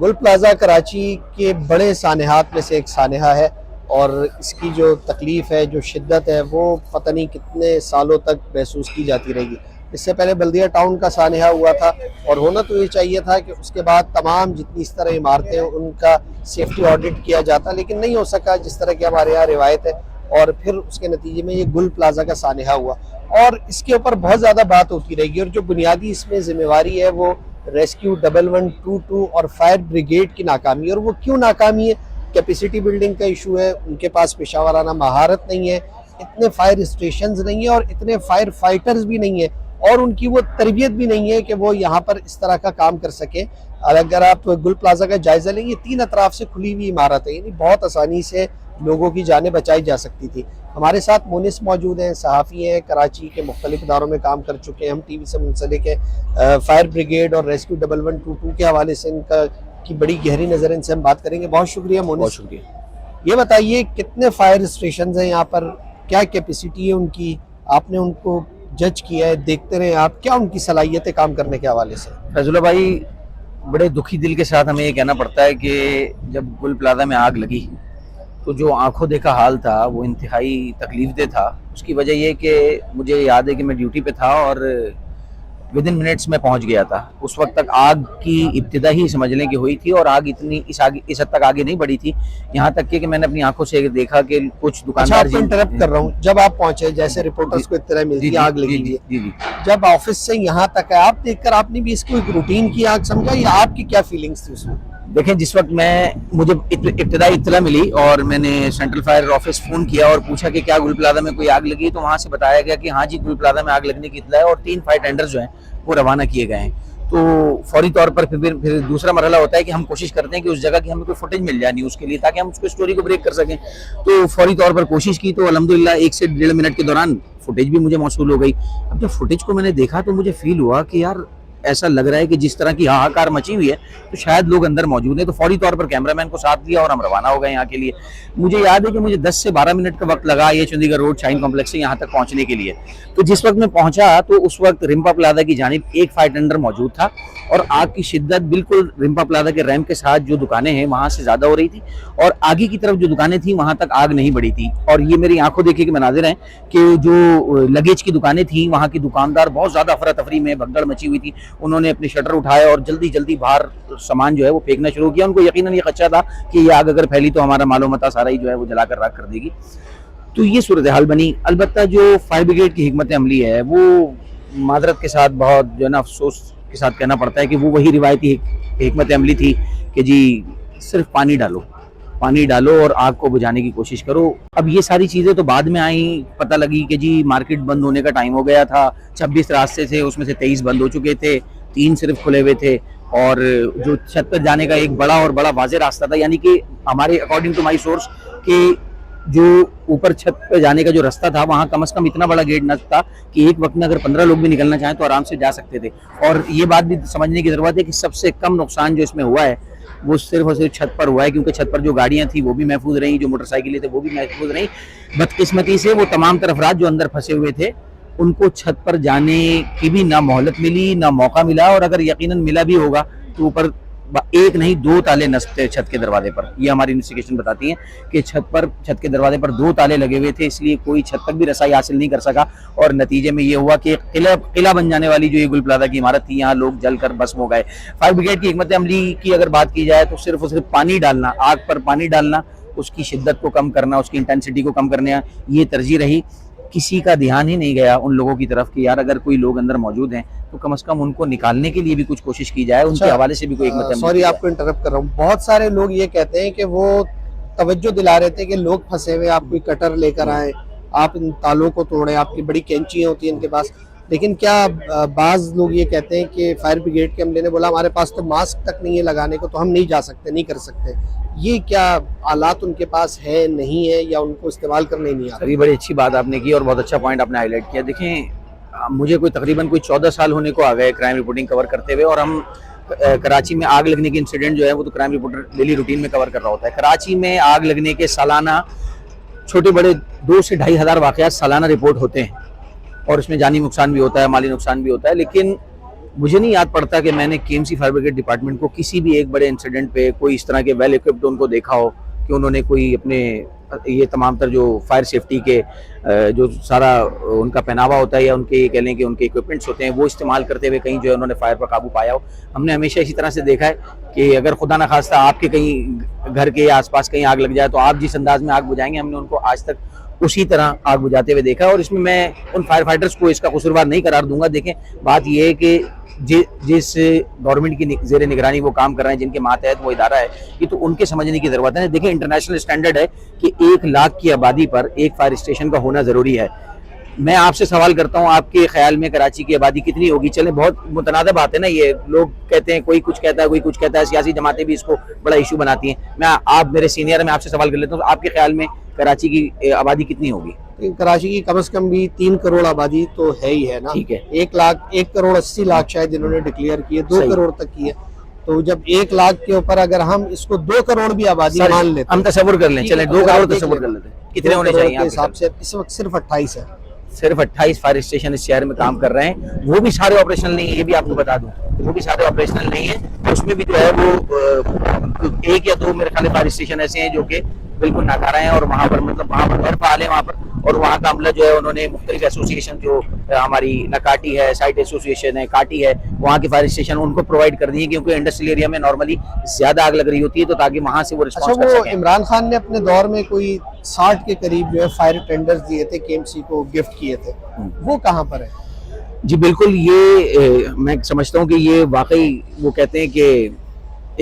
گل plaza Karachi کے بڑے سانحات میں سے ایک سانحہ ہے، اور اس کی جو تکلیف ہے، جو شدت ہے، وہ پتہ نہیں کتنے سالوں تک محسوس کی جاتی رہے گی۔ اس سے پہلے بلدیہ ٹاؤن کا سانحہ ہوا تھا، اور ہونا تو یہ چاہیے تھا کہ اس کے بعد تمام جتنی اس طرح عمارتیں ہیں ان کا سیفٹی آڈٹ کیا جاتا، لیکن نہیں ہو سکا جس طرح کی ہمارے یہاں روایت ہے، اور پھر اس کے نتیجے میں یہ گل پلازا کا سانحہ ہوا، اور اس کے اوپر بہت زیادہ بات ہوتی رہے گی۔ اور جو بنیادی اس میں ذمہ داری ہے وہ ریسکیو 1122 اور فائر بریگیڈ کی ناکامی، اور وہ کیوں ناکامی ہے؟ کیپیسٹی بلڈنگ کا ایشو ہے، ان کے پاس پیشہ ورانہ مہارت نہیں ہے، اتنے فائر اسٹیشنز نہیں ہیں، اور اتنے فائر فائٹرز بھی نہیں ہیں، اور ان کی وہ تربیت بھی نہیں ہے کہ وہ یہاں پر اس طرح کا کام کر سکیں۔ اگر آپ گل پلازا کا جائزہ لیں، یہ 3 اطراف سے کھلی ہوئی عمارت ہے، یعنی بہت آسانی سے لوگوں کی جانیں بچائی جا سکتی تھی۔ ہمارے ساتھ مونس موجود ہیں، صحافی ہیں، کراچی کے مختلف اداروں میں کام کر چکے ہیں، ہم ٹی وی سے منسلک ہیں، فائر بریگیڈ اور ریسکیو 1122 کے حوالے سے ان کی بڑی گہری نظر ان سے ہم بات کریں گے۔ بہت شکریہ مونس۔ بہت شکریہ۔ یہ بتائیے کتنے فائر اسٹیشنز ہیں یہاں پر، کیا کیپیسٹی ہے ان کی؟ آپ نے ان کو جج کیا ہے، دیکھتے رہے آپ، کیا ان کی صلاحیت ہے کام کرنے کے حوالے سے؟ فیض اللہ بھائی، بڑے دکھی دل کے ساتھ ہمیں یہ کہنا پڑتا ہے کہ جب گل پلازا میں آگ لگی تو جو آنکھوں دیکھا حال تھا وہ انتہائی تکلیف دہ تھا۔ اس کی وجہ یہ کہ مجھے یاد ہے کہ میں ڈیوٹی پہ تھا اور ودن منٹس میں پہنچ گیا تھا۔ اس وقت تک آگ کی ابتدا ہی سمجھ لیں کہ ہوئی تھی، اور آگ اتنی اس حد تک آگے نہیں بڑھی تھی، یہاں تک کہ میں نے اپنی آنکھوں سے دیکھا کہ کچھ اچھا، دکاندار آپ کو انٹرپٹ کر رہا ہوں، جب آپ پہنچے، جیسے رپورٹرز کو اطلاع ملتی ہے آگ لگی ہوئی ہے، جب آفس سے یہاں تک ہے، آپ دیکھ کر آپ نے بھی اس کو ایک روٹین کی آگ سمجھا، یا آپ کی کیا فیلنگز تھی اس میں؟ دیکھیں، جس وقت مجھے ابتدائی اطلاع ملی اور میں نے سینٹرل فائر آفس فون کیا اور پوچھا کہ کیا گل پلازا میں کوئی آگ لگی، تو وہاں سے بتایا گیا کہ ہاں جی، گل پلازا میں آگ لگنے کی اطلاع ہے، اور 3 فائر ٹینڈر جو ہیں وہ روانہ کیے گئے ہیں۔ تو فوری طور پر پھر دوسرا مرحلہ ہوتا ہے کہ ہم کوشش کرتے ہیں کہ اس جگہ کی ہمیں کوئی فوٹیج مل جائے نیوز کے لیے، تاکہ ہم اس کو اسٹوری کو بریک کر سکیں۔ تو فوری طور پر کوشش کی، تو الحمدللہ 1 سے 1.5 منٹ کے دوران فوٹیج بھی مجھے موصول ہو گئی۔ اب جب فوٹیج کو میں نے دیکھا تو مجھے فیل ہوا کہ یار ایسا لگ رہا ہے کہ جس طرح کی ہاہاکار مچی ہوئی ہے تو شاید لوگ اندر موجود ہیں۔ تو فوری طور پر کیمرہ مین کو ساتھ لیا اور ہم روانہ ہو گئے یہاں کے لیے۔ مجھے یاد ہے کہ مجھے 10 سے 12 منٹ کا وقت لگا یہ چندی گڑھ روڈ شاہین کمپلیکس سے یہاں تک پہنچنے کے لیے۔ تو جس وقت میں پہنچا تو اس وقت رمپا پلازا کی جانب ایک فائر ٹینڈر موجود تھا، اور آگ کی شدت بالکل رمپا پلازا کے ریمپ کے ساتھ جو دکانیں ہیں وہاں سے زیادہ ہو رہی تھی، اور آگے کی طرف جو دکانیں تھیں وہاں تک آگ نہیں بڑھی تھی۔ اور یہ میری آنکھوں دیکھے کے مناظر ہیں کہ جو لگیج کی دکانیں تھیں وہاں کی دکاندار بہت زیادہ افراتفری میں بھگدڑ مچی ہوئی تھی، انہوں نے اپنے شٹر اٹھایا اور جلدی جلدی باہر سامان جو ہے وہ پھینکنا شروع کیا۔ ان کو یقیناً یہ خدشہ تھا کہ یہ آگ اگر پھیلی تو ہمارا مال و متاع سارا ہی جو ہے وہ جلا کر راکھ کر دے گی۔ تو یہ صورتحال بنی۔ البتہ جو فائر بریگیڈ کی حکمت عملی ہے وہ معذرت کے ساتھ بہت جو ہے نا افسوس کے ساتھ کہنا پڑتا ہے کہ وہ وہی روایتی حکمت عملی تھی کہ جی صرف پانی ڈالو اور آگ کو بجھانے کی کوشش کرو۔ اب یہ ساری چیزیں تو بعد میں آئیں، پتہ لگی کہ جی مارکیٹ بند ہونے کا ٹائم ہو گیا تھا، 26 راستے تھے، اس میں سے 23 بند ہو چکے تھے، 3 صرف کھلے ہوئے تھے، اور جو چھت پر جانے کا ایک بڑا واضح راستہ تھا، یعنی کہ ہمارے اکارڈنگ ٹو مائی سورس کہ جو اوپر چھت پہ جانے کا جو راستہ تھا وہاں کم از کم اتنا بڑا گیٹ نہ تھا کہ ایک وقت میں اگر 15 لوگ بھی نکلنا چاہیں تو آرام سے جا سکتے تھے۔ اور یہ بات بھی سمجھنے کی ضرورت ہے کہ سب سے کم نقصان جو اس میں ہوا ہے وہ صرف اور صرف چھت پر ہوا ہے، کیونکہ چھت پر جو گاڑیاں تھیں وہ بھی محفوظ رہیں، جو موٹر سائیکلیں تھے وہ بھی محفوظ رہیں۔ بدقسمتی سے وہ تمام تر افراد جو اندر پھنسے ہوئے تھے ان کو چھت پر جانے کی بھی نہ مہلت ملی نہ موقع ملا، اور اگر یقیناً ملا بھی ہوگا تو اوپر 1 نہیں 2 تالے نصب تھے چھت کے دروازے پر۔ یہ ہماری انویسٹیگیشن بتاتی ہیں کہ چھت کے دروازے پر 2 تالے لگے ہوئے تھے، اس لیے کوئی چھت تک بھی رسائی حاصل نہیں کر سکا، اور نتیجے میں یہ ہوا کہ قلعہ بن جانے والی جو یہ گل پلازا کی عمارت تھی یہاں لوگ جل کر بھسم ہو گئے۔ فائر بریگیڈ کی حکمت عملی کی اگر بات کی جائے تو صرف اور صرف پانی ڈالنا، آگ پر پانی ڈالنا، اس کی شدت کو کم کرنا، اس کی انٹینسٹی کو کم کرنا، یہ ترجیح رہی۔ کسی کا دھیان ہی نہیں گیا ان لوگوں کی طرف کہ یار اگر کوئی لوگ اندر موجود ہیں تو کم از کم ان کو نکالنے کے لیے بھی کچھ کوشش کی جائے، ان کے حوالے سے بھی کوئی حکمت عملی۔ سوری آپ کو انٹرپٹ کر رہا ہوں، بہت سارے لوگ یہ کہتے ہیں کہ وہ توجہ دلا رہے تھے کہ لوگ پھنسے ہوئے، آپ کوئی کٹر لے کر آئیں، آپ ان تالوں کو توڑیں، آپ کی بڑی کینچیاں ہوتی ہیں ان کے پاس، لیکن کیا بعض لوگ یہ کہتے ہیں کہ فائر بریگیڈ کے عملے نے بولا ہمارے پاس تو ماسک تک نہیں ہے لگانے کو، تو ہم نہیں جا سکتے، نہیں کر سکتے۔ یہ کیا آلات ان کے پاس ہے، نہیں ہے، یا ان کو استعمال کرنے نہیں آتا؟ یہ بڑی اچھی بات آپ نے کی اور بہت اچھا پوائنٹ آپ نے ہائی لائٹ کیا۔ دیکھیں، مجھے تقریباً 14 سال ہونے کو آ گئے کرائم رپورٹنگ کور کرتے ہوئے، اور ہم کراچی میں آگ لگنے کے انسیڈنٹ جو ہے وہ تو کرائم رپورٹر ڈیلی روٹین میں کور کر رہا ہوتا ہے۔ کراچی میں آگ لگنے کے سالانہ چھوٹے بڑے 2 سے 2.5 ہزار واقعات سالانہ رپورٹ ہوتے ہیں، اور اس میں جانی نقصان بھی ہوتا ہے، مالی نقصان بھی ہوتا ہے، لیکن مجھے نہیں یاد پڑتا کہ میں نے K M C fire brigade department کو کسی بھی ایک بڑے انسیڈنٹ پہ کوئی اس طرح کے ویل اکوپڈ ان کو دیکھا ہو کہ انہوں نے کوئی اپنے یہ تمام تر جو فائر سیفٹی کے جو سارا ان کا پہناوا ہوتا ہے یا ان کے یہ کہہ لیں کہ ان کے اکوپمنٹس ہوتے ہیں وہ استعمال کرتے ہوئے کہیں جو ہے انہوں نے فائر پر قابو پایا ہو. ہم نے ہمیشہ اسی طرح سے دیکھا ہے کہ اگر خدا نہ خواستہ آپ کے کہیں گھر کے آس پاس کہیں آگ لگ جائے تو آپ جس انداز میں آگ بجھائیں گے ہم نے ان کو آج تک اسی طرح آگ بجھاتے ہوئے دیکھا. اور اس میں میں ان فائر فائٹرز کو اس کا قصوروار نہیں قرار دوں گا. دیکھیں بات یہ ہے کہ جس گورنمنٹ کی زیر نگرانی وہ کام کر رہے ہیں, جن کے ماتحت وہ ادارہ ہے, یہ تو ان کے سمجھنے کی ضرورت ہے. دیکھیں انٹرنیشنل اسٹینڈرڈ ہے کہ 1 لاکھ کی آبادی پر ایک فائر اسٹیشن کا ہونا ضروری ہے. میں آپ سے سوال کرتا ہوں, آپ کے خیال میں کراچی کی آبادی کتنی ہوگی؟ چلیں بہت متنازع بات ہے نا, یہ لوگ کہتے ہیں کوئی کچھ کہتا ہے کوئی کچھ کہتا ہے, سیاسی جماعتیں بھی اس کو بڑا ایشو بناتی ہیں. آپ میرے سینئر, میں آپ سے سوال کر لیتا ہوں, آپ کے خیال میں کراچی کی آبادی کتنی ہوگی؟ کراچی کی کم از کم بھی 3 کروڑ آبادی تو ہے ہی ہے نا. ٹھیک ہے, 1 کروڑ 80 لاکھ شاید جنہوں نے ڈکلیئر کیے, 2 کروڑ تک کی ہے. تو جب 1 لاکھ کے اوپر اگر ہم اس کو 2 کروڑ بھی آبادی مان لیتے ہیں, ہم تصور کر لیں, چلیں 2 کروڑ تصور کر لیتے ہیں, کتنے ہونے چاہیے کے حساب سے اس وقت صرف 28 ہے. صرف 28 فائر اسٹیشن اس شہر میں کام کر رہے ہیں. وہ بھی سارے آپریشنل نہیں ہیں, یہ بھی آپ کو بتا دوں, وہ بھی سارے آپریشنل نہیں ہیں. اس میں بھی جو ہے وہ 1 یا 2 میرے خیال فائر اسٹیشن ایسے ہیں جو کہ بالکل ناکارہ ہیں, اور وہاں پر مطلب وہاں پر غیر فعال ہیں وہاں پر. اور وہاں کا عملہ جو ہے انہوں نے مختلف ایسوسیشن جو ہماری نکاٹی ہے, سائٹ ایسوسیشن ہے, کاٹی ہے, وہاں کی فائر اسٹیشن ان کو پرووائڈ کر دی ہیں, کیونکہ انڈسٹریل ایریا میں نارملی زیادہ آگ لگ رہی ہوتی ہے, تو تاکہ وہاں سے وہ رسپانس کر سکیں. عمران خان نے اپنے دور میں کوئی 60 کے قریب جو ہے فائر ٹینڈرز دیے تھے, کے ایم سی کو گفٹ کیے تھے, وہ کہاں پر ہے؟ جی بالکل, یہ میں سمجھتا ہوں کہ یہ واقعی وہ کہتے ہیں کہ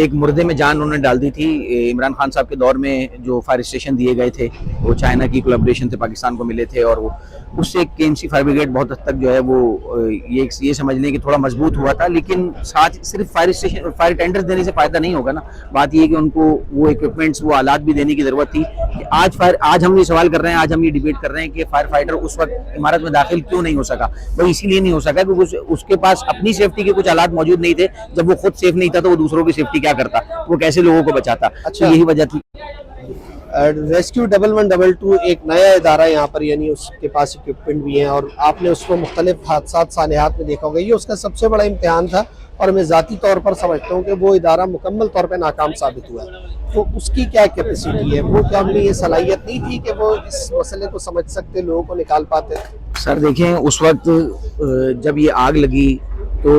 ایک مردے میں جان انہوں نے ڈال دی تھی. عمران خان صاحب کے دور میں جو فائر اسٹیشن دیے گئے تھے وہ چائنا کی کولیبریشن سے پاکستان کو ملے تھے, اور وہ اس سے کے ایم سی فائر بریگیڈ بہت حد تک جو ہے وہ یہ سمجھ لیں کہ تھوڑا مضبوط ہوا تھا. لیکن ساتھ صرف فائر اسٹیشن فائر ٹینڈرز دینے سے فائدہ نہیں ہوگا نا. بات یہ ہے کہ ان کو وہ اکوپمنٹس, وہ آلات بھی دینے کی ضرورت تھی. کہ آج ہم یہ سوال کر رہے ہیں, آج ہم یہ ڈیبیٹ کر رہے ہیں کہ فائر فائٹر اس وقت عمارت میں داخل کیوں نہیں ہو سکا. وہ اسی لیے نہیں ہو سکا کیونکہ اس کے پاس اپنی سیفٹی کے کچھ آلات موجود نہیں تھے. جب وہ خود سیف نہیں تھا تو وہ دوسروں کی سیفٹی کیا کرتا, وہ کیسے لوگوں کو بچاتا. اچھا, یہی وجہ تھی. ریسکیو 1122 ایک نیا ادارہ یہاں پر, یعنی اس کے پاس اکوپمنٹ بھی ہیں, اور آپ نے اس کو مختلف حادثات سانحات میں دیکھا ہوگا. یہ اس کا سب سے بڑا امتحان تھا, اور میں ذاتی طور پر سمجھتا ہوں کہ وہ ادارہ مکمل طور پہ ناکام ثابت ہوا ہے. تو اس کی کیا کیپیسٹی ہے؟ وہ کیا ہم نے یہ صلاحیت نہیں تھی کہ وہ اس مسئلے کو سمجھ سکتے, لوگوں کو نکال پاتے؟ سر دیکھیں, اس وقت جب یہ آگ لگی تو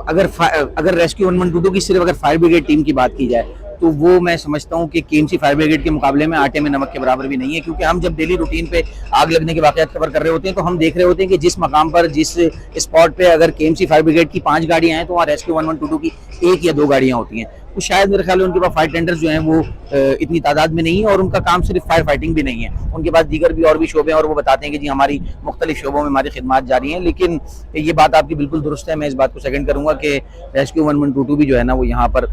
اگر ریسکیو 1122 کی صرف اگر فائر بریگیڈ ٹیم کی بات کی جائے تو وہ میں سمجھتا ہوں کہ کے ایم سی فائر بریگیڈ کے مقابلے میں آٹے میں نمک کے برابر بھی نہیں ہے. کیونکہ ہم جب ڈیلی روٹین پہ آگ لگنے کے واقعات کور کر رہے ہوتے ہیں تو ہم دیکھ رہے ہوتے ہیں کہ جس مقام پر جس اسپاٹ پہ اگر کے ایم سی فائر بریگیڈ کی 5 گاڑیاں ہیں تو وہاں ریسکیو 1122 کی 1 یا 2 گاڑیاں ہوتی ہیں. تو شاید میرے خیال ہے ان کے پاس فائر ٹینڈرز جو ہیں وہ اتنی تعداد میں نہیں ہے, اور ان کا کام صرف فائر فائٹنگ بھی نہیں ہے. ان کے پاس دیگر بھی اور بھی شعبے ہیں, اور وہ بتاتے ہیں کہ جی ہماری مختلف شعبوں میں ہماری خدمات جاری ہیں. لیکن یہ بات آپ کی بالکل درست ہے, میں اس بات کو سیکنڈ کروں گا کہ ریسکیو 1122 بھی جو ہے نا وہ یہاں پر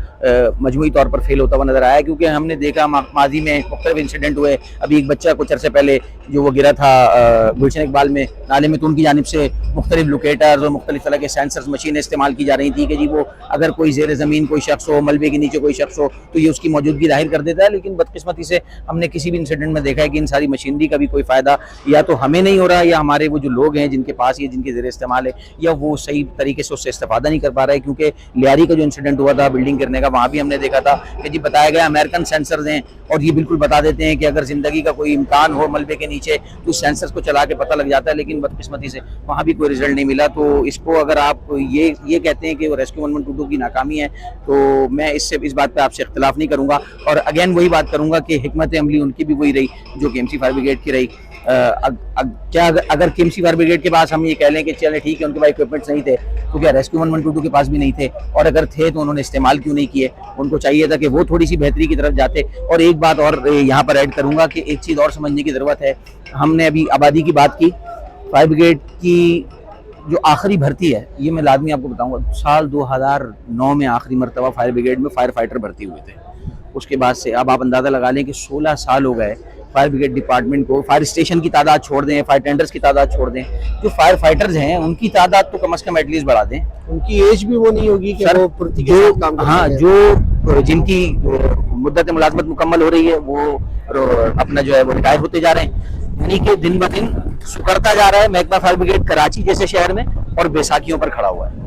مجموعی طور پر فیل ہوتا ہوا نظر آیا. کیونکہ ہم نے دیکھا ماضی میں مختلف انسیڈنٹ ہوئے. ابھی ایک بچہ کچھ عرصے پہلے جو وہ گرا تھا گلشن اقبال میں نالے میں, تو ان کی جانب سے مختلف لوکیٹرز اور مختلف طرح کے سینسرز مشینیں استعمال کی جا رہی تھیں کہ جی وہ اگر کوئی زیر زمین کوئی شخص ہو, ملبے کے نیچے کوئی شخص ہو, تو یہ اس کی موجودگی ظاہر کر دیتا ہے. لیکن بدقسمتی سے ہم نے کسی بھی انسیڈنٹ میں دیکھا ہے کہ ان ساری مشینری کا بھی کوئی فائدہ یا تو ہمیں نہیں ہو رہا, یا ہمارے وہ جو لوگ ہیں جن کے پاس یہ جن کے زیر استعمال ہے, یا وہ صحیح طریقے سے اس سے استفادہ نہیں کر پا رہا ہے. کیونکہ لیاری کا جو انسیڈنٹ ہوا تھا بلڈنگ گرنے کا, وہاں بھی ہم نے دیکھا تھا کہ جی بتایا گیا امریکن سینسرز ہیں, اور یہ بالکل بتا دیتے ہیں کہ اگر زندگی کا کوئی امکان ہو ملبے کے نیچے تو اس سینسرز کو چلا کے پتہ لگ جاتا ہے. لیکن بدقسمتی سے وہاں بھی کوئی رزلٹ نہیں ملا. تو اس کو اگر آپ یہ کہتے ہیں کہ وہ ریسکیو 1122 کی ناکامی ہے, تو میں اس بات پہ آپ سے اختلاف نہیں کروں گا. اور اگین وہی بات کروں گا کہ حکمت عملی ان کی بھی وہی رہی جو کے ایم سی فائر بریگیڈ کی رہی. کیا اگر کے ایم سی فائر بریگیڈ کے پاس ہم یہ کہہ لیں کہ چلیں ٹھیک ہے ان کے پاس اکوپمنٹس نہیں تھے, تو کیا ریسکیو 1122 کے پاس بھی نہیں تھے؟ اور اگر تھے تو انہوں نے استعمال کیوں نہیں کیے؟ ان کو چاہیے تھا کہ وہ تھوڑی سی بہتری کی طرف جاتے. اور ایک بات اور یہاں پر ایڈ کروں گا کہ ایک چیز اور سمجھنے کی ضرورت ہے. ہم نے ابھی آبادی کی بات کی, فائر بریگیڈ کی جو آخری بھرتی ہے, یہ میں لازمی آپ کو بتاؤں گا, سال 2009 میں آخری مرتبہ فائر بریگیڈ میں فائر فائٹر بھرتی ہوئے تھے. اس کے بعد سے اب آپ اندازہ لگا لیں کہ 16 سال ہو گئے فائر بریگیڈ ڈپارٹمنٹ کو. فائر اسٹیشن کی تعداد چھوڑ دیں, فائر ٹینڈرز کی تعداد چھوڑ دیں, جو فائر فائٹرز ہیں ان کی تعداد تو کم از کم ایٹ لیسٹ بڑھا دیں. ان کی ایج بھی وہ نہیں ہوگی کہ وہ پرتی کے ساتھ کام کرتے ہیں. ہاں, جو جن کی مدت ملازمت مکمل ہو رہی ہے وہ اپنا جو ہے وہ ریٹائر ہوتے جا رہے ہیں. یعنی کہ دن بہ دن سکڑتا جا رہا ہے محکمہ فائر بریگیڈ کراچی جیسے شہر میں, اور بیساکھیوں پر کھڑا ہوا ہے.